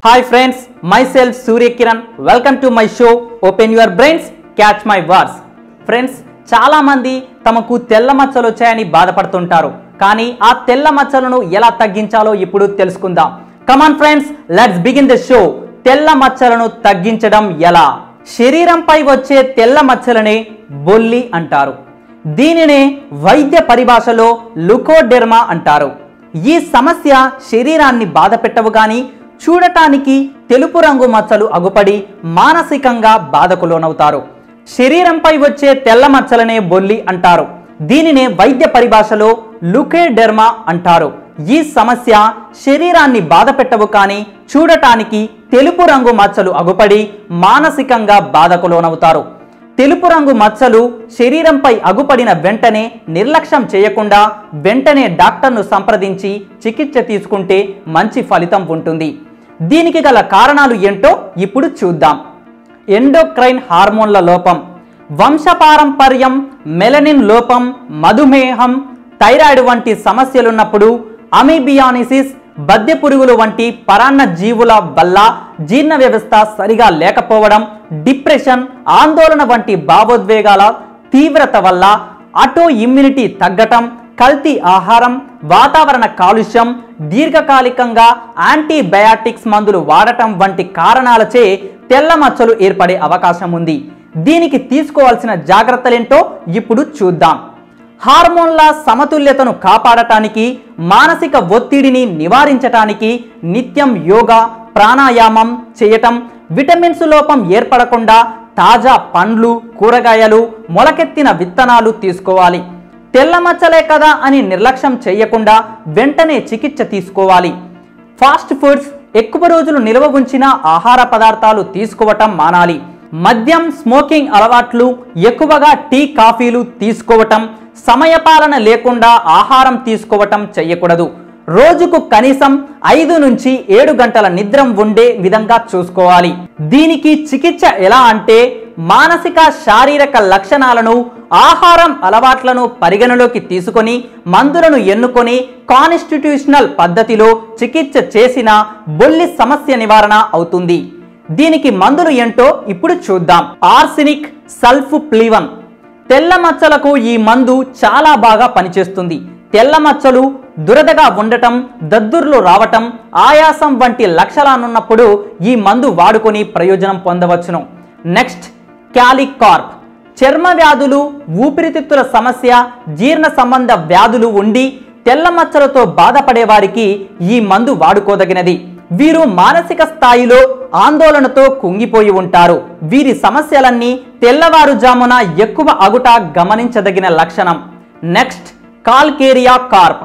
Hi friends, myself Surya Kiran. Welcome to my show. Open your brains, catch my words. Friends, చాలా మంది తమకు తెల్ల మచ్చలు వచ్చాయని బాధపడుతుంటారు. కానీ ఆ తెల్ల మచ్చలను ఎలా తగ్గించాలో ఇప్పుడు తెలుసుకుందాం. Come on friends, let's begin the show. తెల్ల మచ్చలను తగ్గించడం ఎలా? శరీరంపై వచ్చే తెల్ల మచ్చలనే బొల్లి అంటారు. దీనినే వైద్య పరిభాషలో లుకోడెర్మా అంటారు. ఈ సమస్య శరీరాన్ని బాధపెట్టవు గాని చూడటానికి తెలుపు రంగు మచ్చలు అగుపడి మానసికంగా బాధకు లోనవుతారు. శరీరంపై వచ్చే తెల్ల మచ్చలనే బొల్లి అంటారు. దీనినే వైద్య పరిభాషలో లుకోడెర్మా అంటారు. ఈ సమస్య శరీరాన్ని బాధపెట్టవు కానీ చూడటానికి తెలుపు రంగు మచ్చలు అగుపడి మానసికంగా బాధకు లోనవుతారు. తెలుపు రంగు మచ్చలు శరీరంపై అగుపడిన వెంటనే నిర్లక్ష్యం చేయకుండా వెంటనే డాక్టర్ను సంప్రదించి చికిత్స తీసుకుంటే మంచి ఫలితం ఉంటుంది. దీనికి గల కారణాలు ఏంటో ఇప్పుడు చూద్దాం. ఎండోక్రైన్ హార్మోన్ల లోపం, వంశపారంపర్యం, మెలనిన్ లోపం, మధుమేహం, థైరాయిడ్ వంటి సమస్యలున్నప్పుడు, అమీబియానిసిస్, బద్దె పురుగులు వంటి పరాన్న జీవుల వల్ల జీర్ణ వ్యవస్థ సరిగా లేకపోవడం, డిప్రెషన్, ఆందోళన వంటి భావోద్వేగాల తీవ్రత వల్ల ఆటో ఇమ్యూనిటీ తగ్గటం, కల్తీ ఆహారం, వాతావరణ కాలుష్యం, దీర్ఘకాలికంగా యాంటీబయాటిక్స్ మందులు వాడటం వంటి కారణాలచే తెల్ల మచ్చలు ఏర్పడే అవకాశం ఉంది. దీనికి తీసుకోవాల్సిన జాగ్రత్తలేంటో ఇప్పుడు చూద్దాం. హార్మోన్ల సమతుల్యతను కాపాడటానికి, మానసిక ఒత్తిడిని నివారించటానికి నిత్యం యోగా, ప్రాణాయామం చేయటం, విటమిన్స్ లోపం ఏర్పడకుండా తాజా పండ్లు, కూరగాయలు, మొలకెత్తిన విత్తనాలు తీసుకోవాలి. తెల్ల మచ్చలే కదా అని నిర్లక్ష్యం చేయకుండా వెంటనే చికిత్స తీసుకోవాలి. ఫాస్ట్ ఫుడ్స్, ఎక్కువ రోజులు నిల్వ ఉంచిన ఆహార పదార్థాలు తీసుకోవటం మానాలి. మద్యం, స్మోకింగ్ అలవాట్లు, ఎక్కువగా టీ, కాఫీలు తీసుకోవటం, సమయపాలన లేకుండా ఆహారం తీసుకోవటం చేయకూడదు. రోజుకు కనీసం 5 నుంచి 7 గంటల నిద్ర ఉండే విధంగా చూసుకోవాలి. దీనికి చికిత్స ఎలా అంటే, మానసిక శారీరక లక్షణాలను, ఆహారం అలవాట్లను పరిగణలోకి తీసుకొని మందులను ఎన్నుకొని కాన్స్టిట్యూషనల్ పద్ధతిలో చికిత్స చేసిన బొల్లి సమస్య నివారణ అవుతుంది. దీనికి మందులు ఏంటో ఇప్పుడు చూద్దాం. ఆర్సెనిక్ సల్ఫ్యూరిన్. తెల్ల మచ్చలకు ఈ మందు చాలా బాగా పనిచేస్తుంది. తెల్ల మచ్చలు దురదగా ఉండటం, దద్దుర్లు రావటం, ఆయాసం వంటి లక్షణాలున్నప్పుడు ఈ మందు వాడుకొని ప్రయోజనం పొందవచ్చును. నెక్స్ట్, క్యాలికార్ప్. చర్మ వ్యాధులు, ఊపిరితిత్తుల సమస్య, జీర్ణ సంబంధ వ్యాధులు ఉండి తెల్ల మచ్చలతో బాధపడే వారికి ఈ మందు వాడుకోదగినది. వీరు మానసిక స్థాయిలో ఆందోళనతో కుంగిపోయి ఉంటారు. వీరి సమస్యలన్నీ తెల్లవారుజామున ఎక్కువ అగుట గమనించదగిన లక్షణం. Next, calcarea Corp.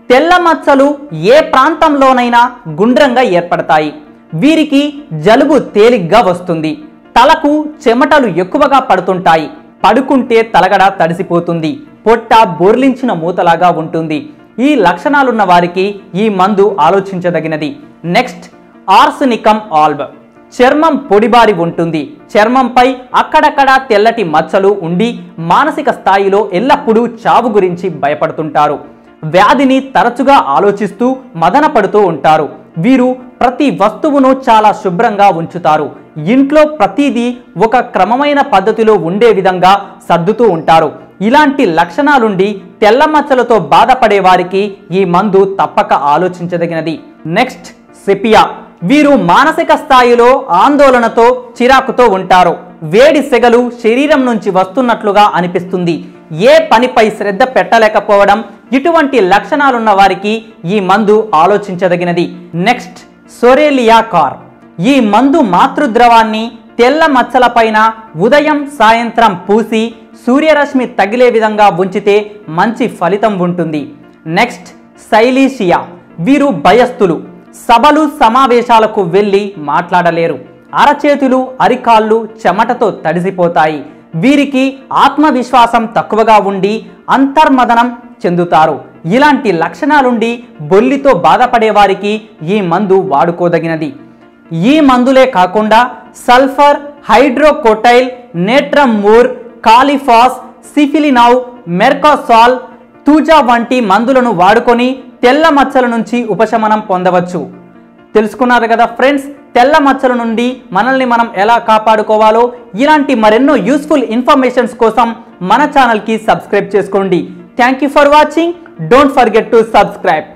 తెల్ల మచ్చలు ఏ ప్రాంతంలోనైనా గుండ్రంగా ఏర్పడతాయి. వీరికి జలుబు తేలిగ్గా వస్తుంది. తలకు చెమటలు ఎక్కువగా పడుతుంటాయి. పడుకుంటే తలగడ తడిసిపోతుంది. పొట్ట బోర్లించిన మూతలాగా ఉంటుంది. ఈ లక్షణాలున్న వారికి ఈ మందు ఆలోచించదగినది. నెక్స్ట్, ఆర్సెనికం ఆల్బ్. చర్మం పొడిబారి ఉంటుంది. చర్మంపై అక్కడక్కడ తెల్లటి మచ్చలు ఉండి మానసిక స్థాయిలో ఎల్లప్పుడూ చావు గురించి భయపడుతుంటారు. వ్యాధిని తరచుగా ఆలోచిస్తూ మదన పడుతూ ఉంటారు. వీరు ప్రతి వస్తువును చాలా శుభ్రంగా ఉంచుతారు. ఇంట్లో ప్రతిదీ ఒక క్రమమైన పద్ధతిలో ఉండే విధంగా సర్దుతూ ఉంటారు. ఇలాంటి లక్షణాలుండి తెల్ల మచ్చలతో బాధపడే వారికి ఈ మందు తప్పక ఆలోచించదగినది. Next, sepia. వీరు మానసిక స్థాయిలో ఆందోళనతో, చిరాకుతో ఉంటారు. వేడి సెగలు శరీరం నుంచి వస్తున్నట్లుగా అనిపిస్తుంది. ఏ పనిపై శ్రద్ధ పెట్టలేకపోవడం, ఇటువంటి లక్షణాలున్న వారికి ఈ మందు ఆలోచించదగినది. Next, సొరేలియా car. ఈ మందు మాతృద్రవాన్ని తెల్ల మచ్చలపైన ఉదయం, సాయంత్రం పూసి సూర్యరశ్మి తగిలే విధంగా ఉంచితే మంచి ఫలితం ఉంటుంది. Next, silicea. వీరు భయస్థులు. సభలు, సమావేశాలకు వెళ్ళి మాట్లాడలేరు. అరచేతులు, అరికాళ్ళు చెమటతో తడిసిపోతాయి. వీరికి ఆత్మవిశ్వాసం తక్కువగా ఉండి అంతర్మదనం చెందుతారు. ఇలాంటి లక్షణాలుండి బొల్లితో బాధపడే వారికి ఈ మందు వాడుకోదగినది. ఈ మందులే కాకుండా సల్ఫర్, హైడ్రోకోటైల్, నేట్రమూర్, కాలిఫాస్, సిఫిలినావ్, మెర్కాసాల్, తూజా వంటి మందులను వాడుకొని తెల్ల మచ్చల నుంచి ఉపశమనం పొందవచ్చు. తెలుసుకున్నారు కదా ఫ్రెండ్స్, తెల్ల మచ్చల నుండి మనల్ని మనం ఎలా కాపాడుకోవాలో. ఇలాంటి మరెన్నో యూస్ఫుల్ ఇన్ఫర్మేషన్స్ కోసం మన ఛానల్కి సబ్స్క్రైబ్ చేసుకోండి. Thank you for watching. Don't forget to subscribe.